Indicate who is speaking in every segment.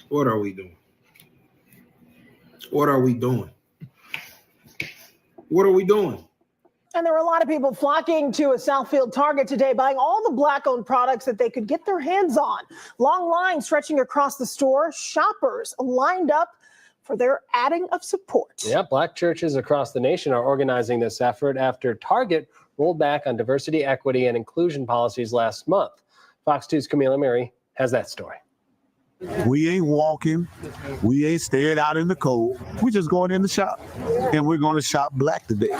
Speaker 1: What are we doing? What are we doing? What are we doing?
Speaker 2: And there were a lot of people flocking to a Southfield Target today, buying all the Black-owned products that they could get their hands on. Long lines stretching across the store. Shoppers lined up for their adding of support.
Speaker 3: Yeah, Black churches across the nation are organizing this effort after Target rolled back on diversity, equity, and inclusion policies last month. Fox 2's Camila Murray has that story.
Speaker 4: We ain't walking. We ain't staying out in the cold. We're just going in the shop, and we're going to shop Black today.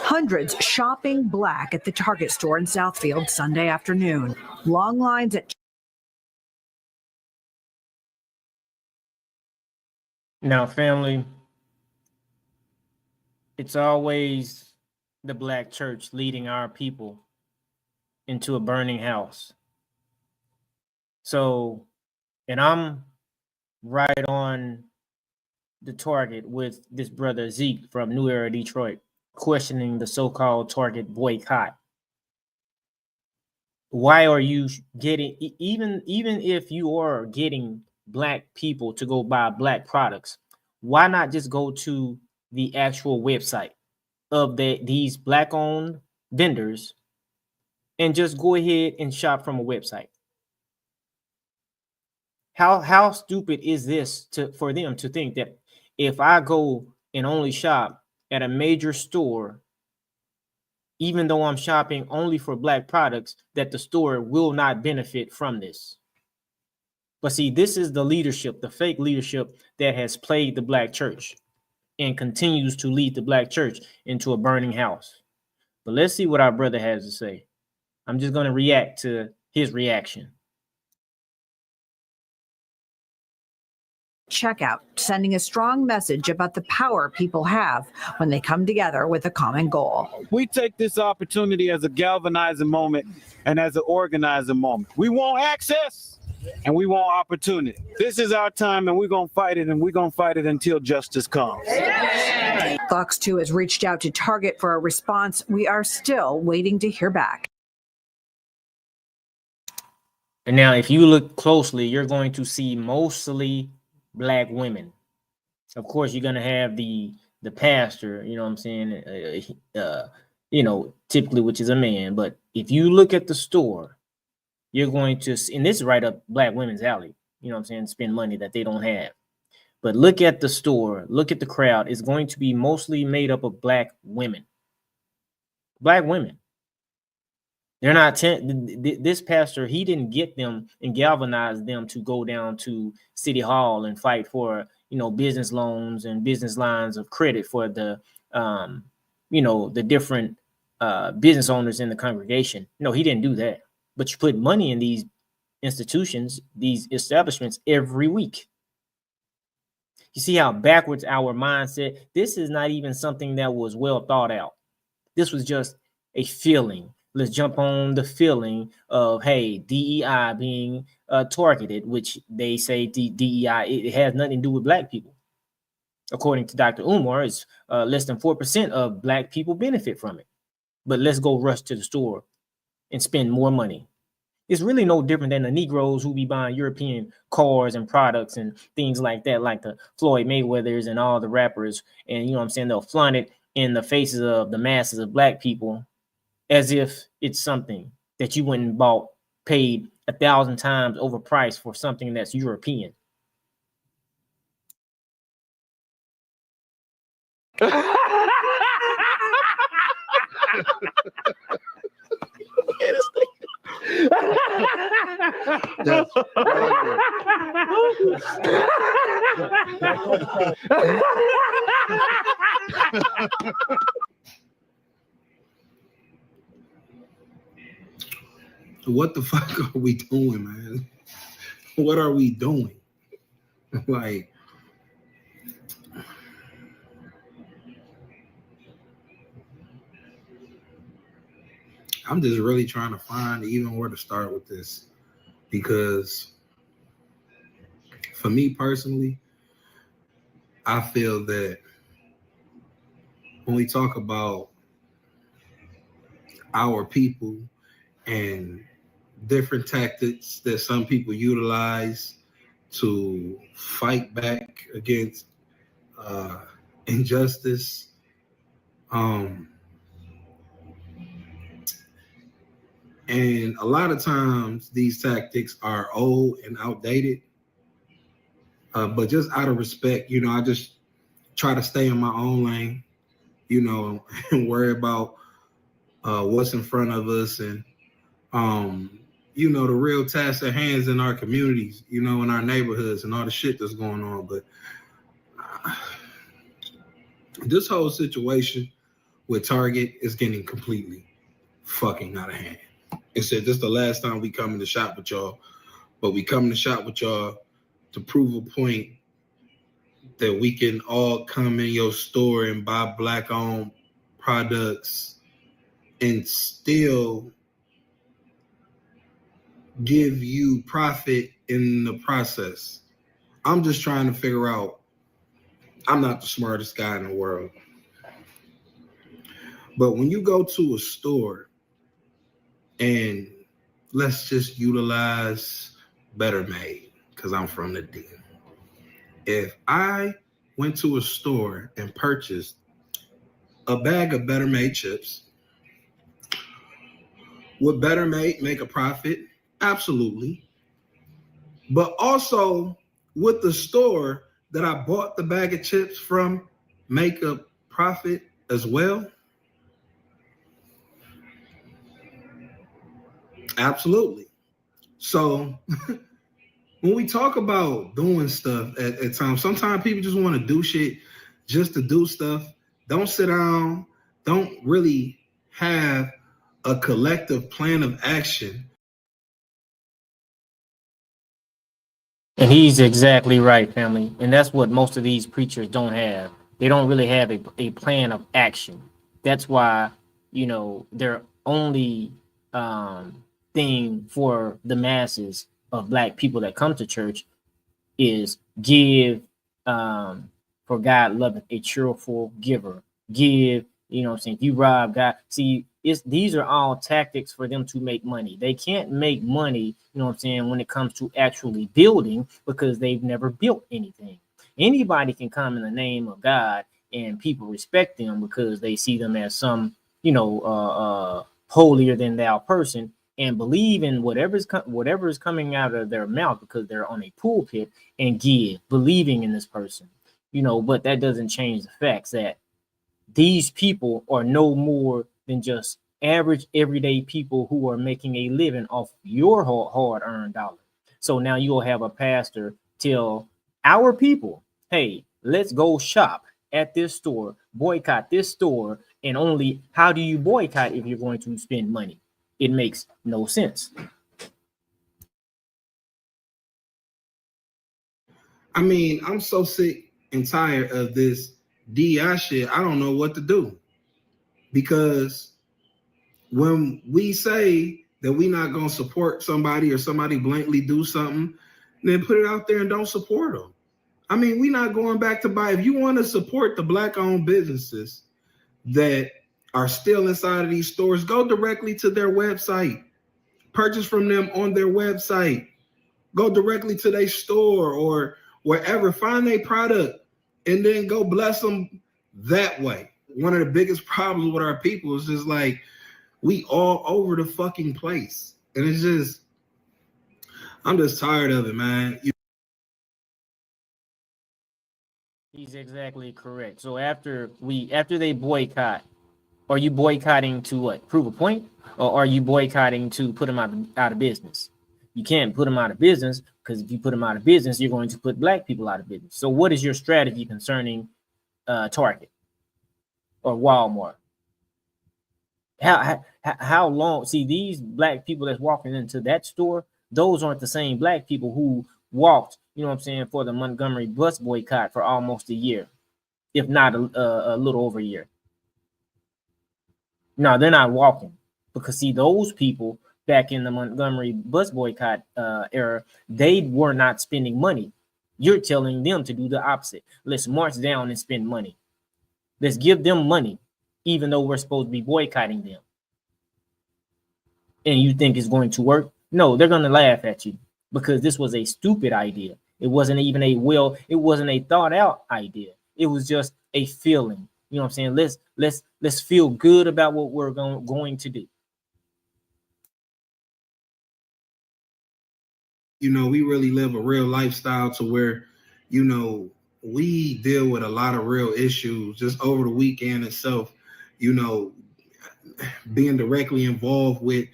Speaker 5: Hundreds shopping Black at the Target store in Southfield Sunday afternoon. Long lines at.
Speaker 6: Now, family, it's always the Black church leading our people into a burning house. So, and I'm right on the target with this brother Zeke from New Era, Detroit, questioning the so-called Target boycott. Why are you getting, even if you are getting Black people to go buy Black products, why not just go to the actual website of these Black-owned vendors and just go ahead and shop from a website? How stupid is this for them to think that if I go and only shop at a major store, even though I'm shopping only for Black products, that the store will not benefit from this? But see, this is the leadership, the fake leadership that has plagued the Black church and continues to lead the Black church into a burning house. But let's see what our brother has to say. I'm just going to react to his reaction.
Speaker 5: Checkout, sending a strong message about the power people have when they come together with a common goal.
Speaker 4: We take this opportunity as a galvanizing moment and as an organizing moment. We want access and we want opportunity. This is our time and we're going to fight it, and we're going to fight it until justice comes.
Speaker 5: Fox 2 has reached out to Target for a response. We are still waiting to hear back.
Speaker 6: And now, if you look closely, you're going to see mostly Black women. Of course, you're going to have the pastor, you know what I'm saying, typically, which is a man. But if you look at the store, you're going to see, and this is right up Black women's alley, you know what I'm saying, spend money that they don't have. But look at the store, look at the crowd. It's going to be mostly made up of Black women. Black women. They're not, this pastor, he didn't get them and galvanize them to go down to City Hall and fight for, business loans and business lines of credit for the, the different business owners in the congregation. No, he didn't do that. But you put money in these institutions, these establishments every week. You see how backwards our mindset, this is not even something that was well thought out. This was just a feeling. Let's jump on the feeling of, hey, DEI being targeted, which they say DEI, it has nothing to do with Black people. According to Dr. Umar, it's less than 4% of Black people benefit from it. But let's go rush to the store and spend more money. It's really no different than the Negroes who be buying European cars and products and things like that, like the Floyd Mayweathers and all the rappers. And, they'll flaunt it in the faces of the masses of Black people, as if it's something that you went and bought, paid 1,000 times overpriced for something that's European.
Speaker 1: That's what the fuck are we doing, man? What are we doing? Like, I'm just really trying to find even where to start with this, because for me personally, I feel that when we talk about our people and different tactics that some people utilize to fight back against injustice. And a lot of times these tactics are old and outdated. But just out of respect, I just try to stay in my own lane, and worry about what's in front of us and, the real tasks at hands in our communities, in our neighborhoods and all the shit that's going on. But this whole situation with Target is getting completely fucking out of hand. It said this is the last time we come in the shop with y'all, but we come in the shop with y'all to prove a point that we can all come in your store and buy Black-owned products and still give you profit in the process. I'm just trying to figure out, I'm not the smartest guy in the world, but when you go to a store and let's just utilize Better Made, because I'm from the D. If I went to a store and purchased a bag of Better Made chips, would Better Made make a profit? Absolutely. But also, would the store that I bought the bag of chips from make a profit as well? Absolutely. So when we talk about doing stuff at times, sometimes people just want to do shit just to do stuff. Don't sit down. Don't really have a collective plan of action.
Speaker 6: And he's exactly right, family. And that's what most of these preachers don't have. They don't really have a plan of action. That's why, their only thing for the masses of Black people that come to church is give, for God loveth a cheerful giver. Give, if you rob God. See, these are all tactics for them to make money. They can't make money, when it comes to actually building, because they've never built anything. Anybody can come in the name of God and people respect them because they see them as some, holier than thou person, and believe in whatever is coming out of their mouth because they're on a pulpit, and give, believing in this person, but that doesn't change the facts that these people are no more than just average everyday people who are making a living off your hard-earned dollar. So now you'll have a pastor tell our people, hey, let's go shop at this store, boycott this store, and only how do you boycott if you're going to spend money? It makes no sense.
Speaker 1: I mean, I'm so sick and tired of this DI shit. I don't know what to do, because when we say that we're not going to support somebody or somebody blatantly do something, then put it out there and don't support them. I mean, we're not going back to buy. If you want to support the Black-owned businesses that are still inside of these stores, go directly to their website. Purchase from them on their website. Go directly to their store or wherever. Find their product and then go bless them that way. One of the biggest problems with our people is just like, we all over the fucking place. And it's just, I'm just tired of it, man.
Speaker 6: He's exactly correct. So after they boycott, are you boycotting to what? Prove a point? Or are you boycotting to put them out of business? You can't put them out of business, because if you put them out of business, you're going to put Black people out of business. So what is your strategy concerning Target or Walmart? How long? See, these Black people that's walking into that store, those aren't the same Black people who walked, for the Montgomery bus boycott for almost a year, if not a little over a year. No, they're not walking, because see, those people back in the Montgomery bus boycott era, they were not spending money. You're telling them to do the opposite. Let's march down and spend money. Let's give them money, even though we're supposed to be boycotting them. And you think it's going to work? No, they're going to laugh at you, because this was a stupid idea. It wasn't even it wasn't a thought out idea. It was just a feeling. You know what I'm saying? Let's feel good about what we're going to do.
Speaker 1: You know, we really live a real lifestyle to where, you know, we deal with a lot of real issues just over the weekend itself, you know, being directly involved with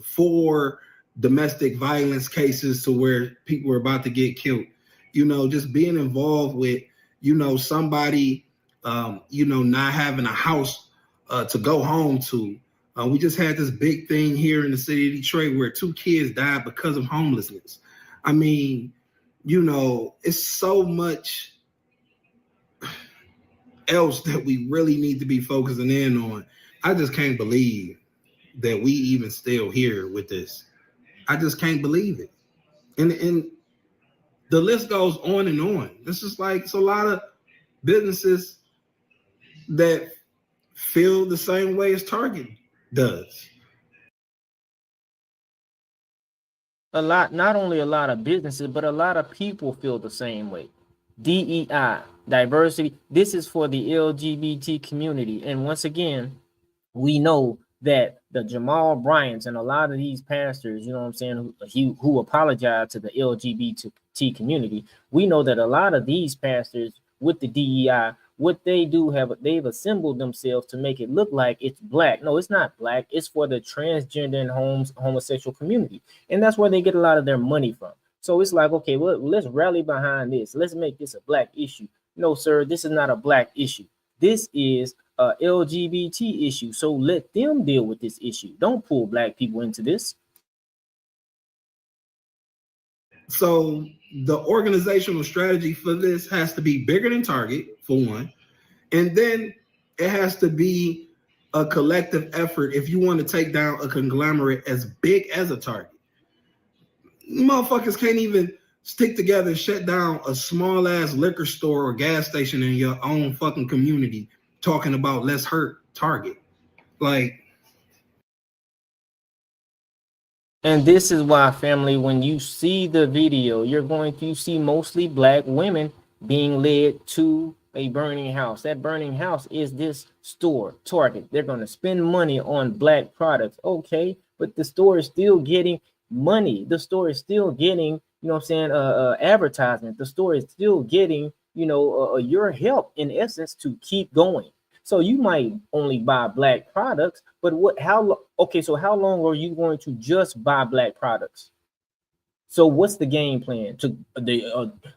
Speaker 1: 4 domestic violence cases to where people are about to get killed, you know, just being involved with, you know, somebody, you know, not having a house to go home to. We just had this big thing here in the city of Detroit where 2 kids died because of homelessness. I mean, you know, it's so much else that we really need to be focusing in on. I just can't believe that we even still here with this. I just can't believe it. And the list goes on and on. This is like, it's a lot of businesses that feel the same way as Target does.
Speaker 6: Not only a lot of businesses, but a lot of people feel the same way. DEI, diversity, this is for the LGBT community. And once again, we know that the Jamal Bryants and a lot of these pastors, you know what I'm saying, who apologize to the LGBT community, we know that a lot of these pastors with the DEI, what they do they've assembled themselves to make it look like it's black. No, it's not black. It's for the transgender and homosexual community. And that's where they get a lot of their money from. So it's like, okay, well, let's rally behind this. Let's make this a black issue. No, sir, this is not a black issue. This is a LGBT issue. So let them deal with this issue. Don't pull black people into this.
Speaker 1: So the organizational strategy for this has to be bigger than Target, for one. And then it has to be a collective effort if you want to take down a conglomerate as big as a Target. Motherfuckers can't even stick together and shut down a small ass liquor store or gas station in your own fucking community talking about let's hurt Target. Like,
Speaker 6: and this is why, family, when you see the video, you're going to see mostly black women being led to a burning house. That burning house is this store, Target. They're going to spend money on black products. Okay, but the store is still getting money. The store is still getting, you know what I'm saying, advertisement. The store is still getting, you know, your help in essence to keep going. So you might only buy black products, but so how long are you going to just buy black products? So what's the game plan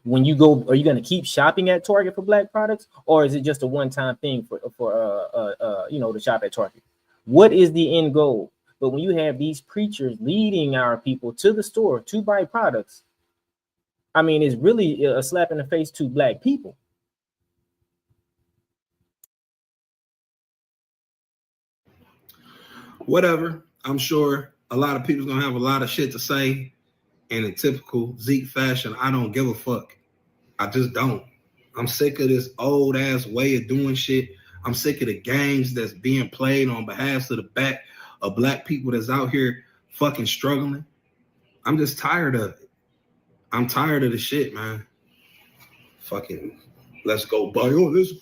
Speaker 6: when you go? Are you going to keep shopping at Target for black products, or is it just a one-time thing for you know, to shop at Target? What is the end goal? But when you have these preachers leading our people to the store to buy products, I mean, it's really a slap in the face to black people.
Speaker 1: whatever. I'm sure a lot of people's gonna have a lot of shit to say. And in typical Zeke fashion, I don't give a fuck. I just don't. I'm sick of this old ass way of doing shit. I'm sick of the games that's being played on behalf of the back of black people that's out here fucking struggling. I'm just tired of it. I'm tired of the shit, man. Fucking, let's go buy all this.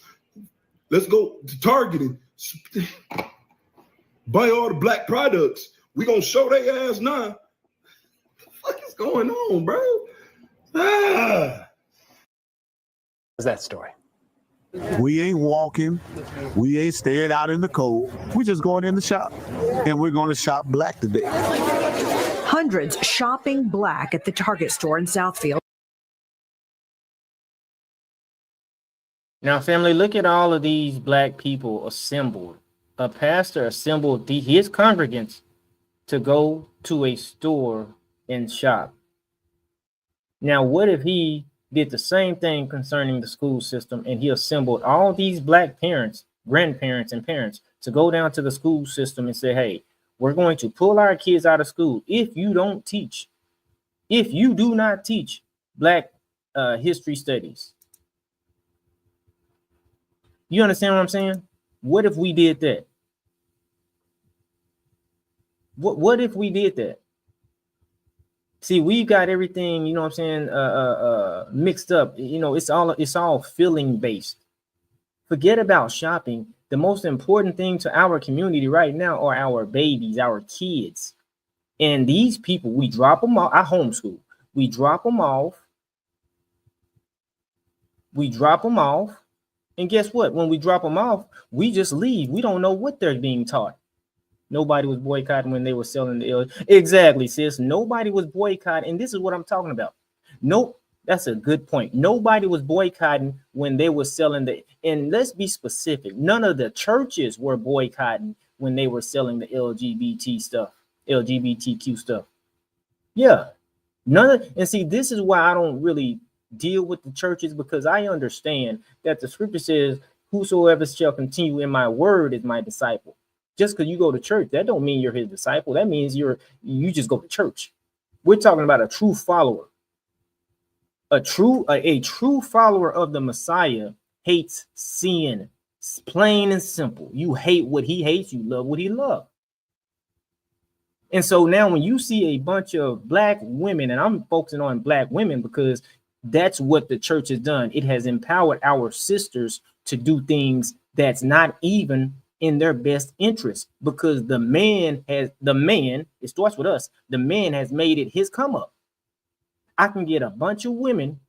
Speaker 1: Let's go to Target and buy all the black products. We gonna show their ass now. What the fuck is going on, bro?
Speaker 3: That story.
Speaker 7: We ain't walking. We ain't staying out in the cold. We just going in the shop. And we're going to shop black today.
Speaker 5: Hundreds shopping black at the Target store in Southfield.
Speaker 6: Now, family, look at all of these black people assembled. A pastor assembled his congregants to go to a store and shop. Now, what if he did the same thing concerning the school system and he assembled all these black parents, grandparents, and parents to go down to the school system and say, hey, we're going to pull our kids out of school if you do not teach black history studies. You understand what I'm saying? What if we did that? What if we did that? See, we got everything, you know what I'm saying, mixed up. You know, it's all feeling based. Forget about shopping. The most important thing to our community right now are our babies, our kids. And these people, we drop them off. I homeschool. We drop them off. And guess what? When we drop them off, we just leave. We don't know what they're being taught. Nobody was boycotting when they were selling the LG. Exactly, sis. Nobody was boycotting. And this is what I'm talking about. Nope. That's a good point. Nobody was boycotting when they were selling the, and let's be specific. None of the churches were boycotting when they were selling the LGBTQ stuff. Yeah. And see, this is why I don't really deal with the churches, because I understand that the scripture says, whosoever shall continue in my word is my disciple. Just because you go to church, that don't mean you're his disciple. That means you just go to church. We're talking about a true follower. A true follower of the Messiah hates sin. It's plain and simple. You hate what he hates, you love what he loves. And so now when you see a bunch of black women, and I'm focusing on black women because that's what the church has done. It has empowered our sisters to do things that's not even in their best interest, because it starts with us. The man has made it his come up. I can get a bunch of women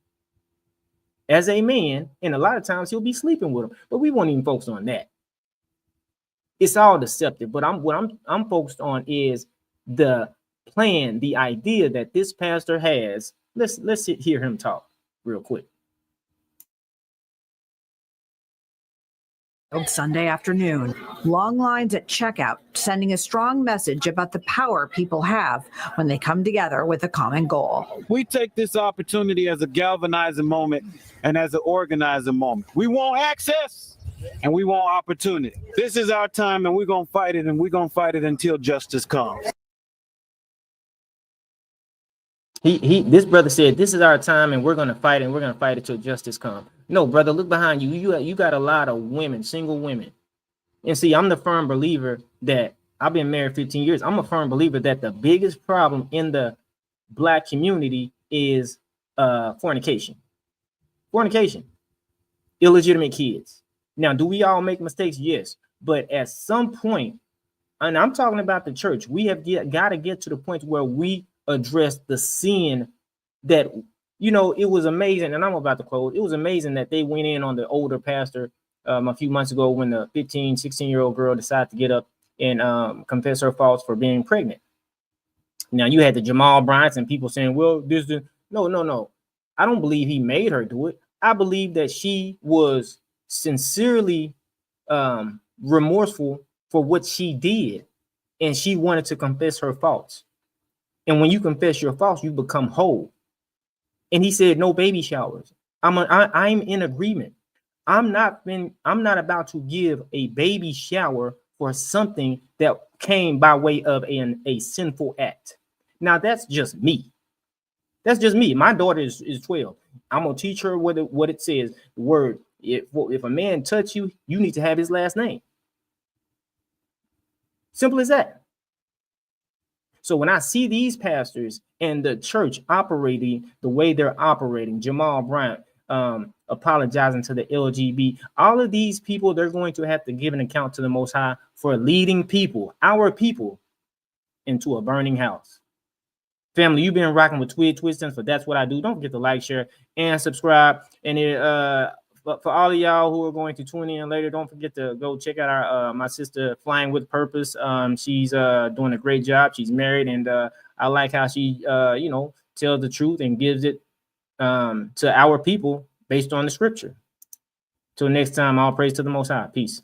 Speaker 6: as a man, and a lot of times he'll be sleeping with them, but we won't even focus on that. It's all deceptive. But what I'm focused on is the plan, the idea that this pastor has. Let's hear him talk real quick.
Speaker 5: Sunday afternoon, long lines at checkout, sending a strong message about the power people have when they come together with a common goal.
Speaker 4: We take this opportunity as a galvanizing moment and as an organizing moment. We want access and we want opportunity. This is our time, and we're going to fight it, and we're going to fight it until justice comes.
Speaker 6: This brother said, this is our time, and we're going to fight it, and we're going to fight it till justice comes. No, brother, look behind you. You got a lot of women, single women. And see, I'm the firm believer that I've been married 15 years. I'm a firm believer that the biggest problem in the black community is fornication, illegitimate kids. Now, do we all make mistakes? Yes. But at some point, and I'm talking about the church, we have got to get to the point where we address the sin that, you know, it was amazing. And I'm about to close. It was amazing that they went in on the older pastor a few months ago when the 15, 16-year-old girl decided to get up and confess her faults for being pregnant. Now, you had the Jamal Bryants and people saying, well, no. I don't believe he made her do it. I believe that she was sincerely remorseful for what she did, and she wanted to confess her faults. And when you confess your faults, you become whole. And he said, no baby showers. I'm in agreement. I'm not about to give a baby shower for something that came by way of a sinful act. Now, that's just me. My daughter is 12. I'm gonna teach her what it says. The word, if a man touch you, you need to have his last name. Simple as that. So when I see these pastors and the church operating the way they're operating, Jamal Bryant apologizing to the LGBT, all of these people, they're going to have to give an account to the Most High for leading people, our people, into a burning house. Family, you've been rocking with Twistons, so that's what I do. Don't forget to like, share, and subscribe. And for all of y'all who are going to tune in later, don't forget to go check out our my sister Flying with Purpose. She's doing a great job. She's married, and I like how she tells the truth and gives it to our people based on the scripture. Till next time, all praise to the Most High. Peace.